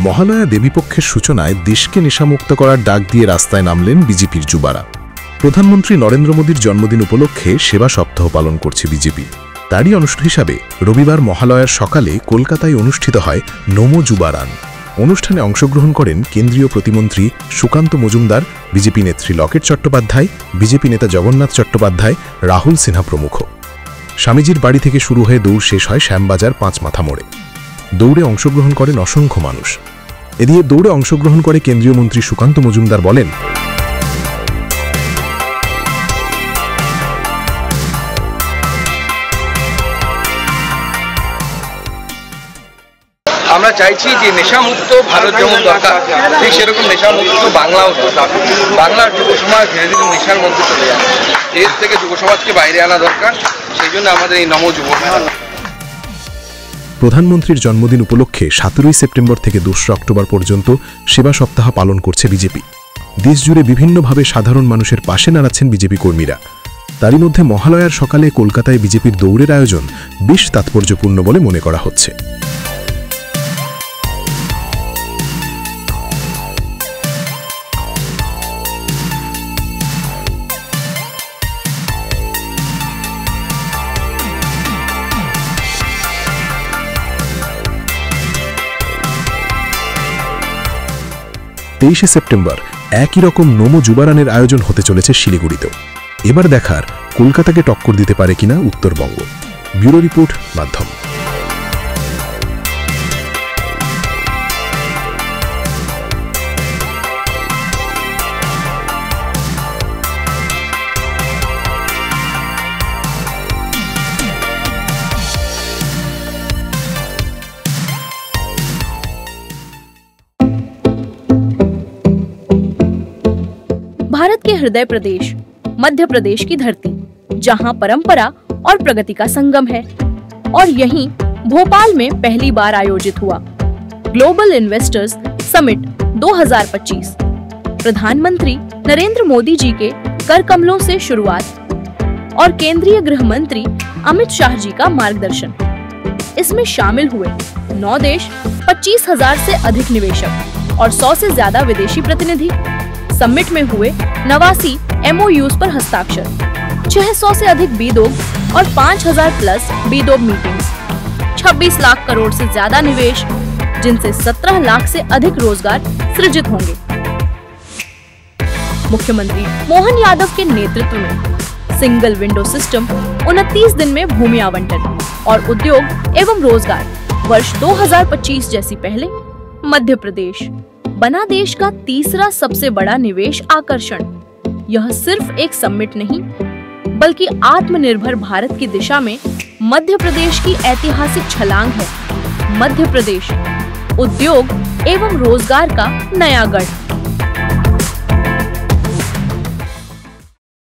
মহালয়া দেবীপক্ষের সূচনায় দেশকে নেশামুক্ত করার ডাক দিয়ে রাস্তায় নামলেন বিজেপির যুবারা। প্রধানমন্ত্রী নরেন্দ্র মোদীর জন্মদিন উপলক্ষে সেবা সপ্তাহ পালন করছে বিজেপি। তারই অংশ হিসাবে রবিবার মহালয়ার সকালে কলকাতায় অনুষ্ঠিত হয় নমো যুবা রান। অনুষ্ঠানে অংশগ্রহণ করেন কেন্দ্রীয় প্রতিমন্ত্রী সুকান্ত মজুমদার, বিজেপি নেত্রী লকেট চট্টোপাধ্যায়, বিজেপি নেতা জগন্নাথ চট্টোপাধ্যায়, রাহুল সিনহা প্রমুখ। স্বামীজির বাড়ি থেকে শুরু হয়ে দৌড় শেষ হয় শ্যামবাজার ৫ মাথা মোড়ে। দৌড়ে অংশগ্রহণ করেন অসংখ্য মানুষ। এদিকে দৌড়ে অংশগ্রহণ করে কেন্দ্রীয় মন্ত্রী সুকান্ত মজুমদার বলেন, আমরা চাইছি যে নেশামুক্ত ভারত যেমন দরকার, ঠিক সেরকম নেশামুক্ত বাংলাও দরকার। বাংলার যুব সমাজ ধীরে ধীরে নেশার মধ্যে চলে যাচ্ছে। এর থেকে যুব সমাজকে বাইরে আনা দরকার। সেই জন্য আমাদের এই নমো যুব। প্রধানমন্ত্রীর জন্মদিন উপলক্ষে 17 সেপ্টেম্বর থেকে 2 অক্টোবর পর্যন্ত সেবা সপ্তাহ পালন করছে বিজেপি। দেশজুড়ে বিভিন্নভাবে সাধারণ মানুষের পাশে দাঁড়াচ্ছেন বিজেপি কর্মীরা। তারই মধ্যে মহালয়ার সকালে কলকাতায় বিজেপির দৌড়ের আয়োজন বেশ তাৎপর্যপূর্ণ বলে মনে করা হচ্ছে। সেপ্টেম্বর একই রকম নমো যুবা রানের আয়োজন হতে চলেছে শিলিগুড়িতেও। এবার দেখার কলকাতাকে টক্কর দিতে পারে কিনা উত্তরবঙ্গ। ব্যুরো রিপোর্ট, মাধ্যম। भारत के हृदय प्रदेश मध्य प्रदेश की धरती, जहां परंपरा और प्रगति का संगम है, और यहीं भोपाल में पहली बार आयोजित हुआ ग्लोबल इन्वेस्टर्स समिट 2025। प्रधानमंत्री नरेंद्र मोदी जी के कर कमलों से शुरुआत और केंद्रीय गृह मंत्री अमित शाह जी का मार्गदर्शन। इसमें शामिल हुए 9 देश, 25,000 से अधिक निवेशक और 100 से ज्यादा विदेशी प्रतिनिधि। समिट में हुए 89 MOUs पर हस्ताक्षर, 600 से अधिक बीदोग और 5,000 प्लस बीदोग मीटिंग्स, 26 लाख करोड़ से ज्यादा निवेश, जिनसे 17 लाख से अधिक रोजगार सृजित होंगे। मुख्यमंत्री मोहन यादव के नेतृत्व में सिंगल विंडो सिस्टम, 29 दिन में भूमि आवंटन और उद्योग एवं रोजगार वर्ष 2025 जैसी पहले मध्य प्रदेश बना देश का तीसरा सबसे बड़ा निवेश आकर्षण। यह सिर्फ एक समिट नहीं, बल्कि आत्मनिर्भर भारत की दिशा में मध्य प्रदेश की ऐतिहासिक छलांग है। मध्य प्रदेश उद्योग एवं रोजगार का नया गढ़।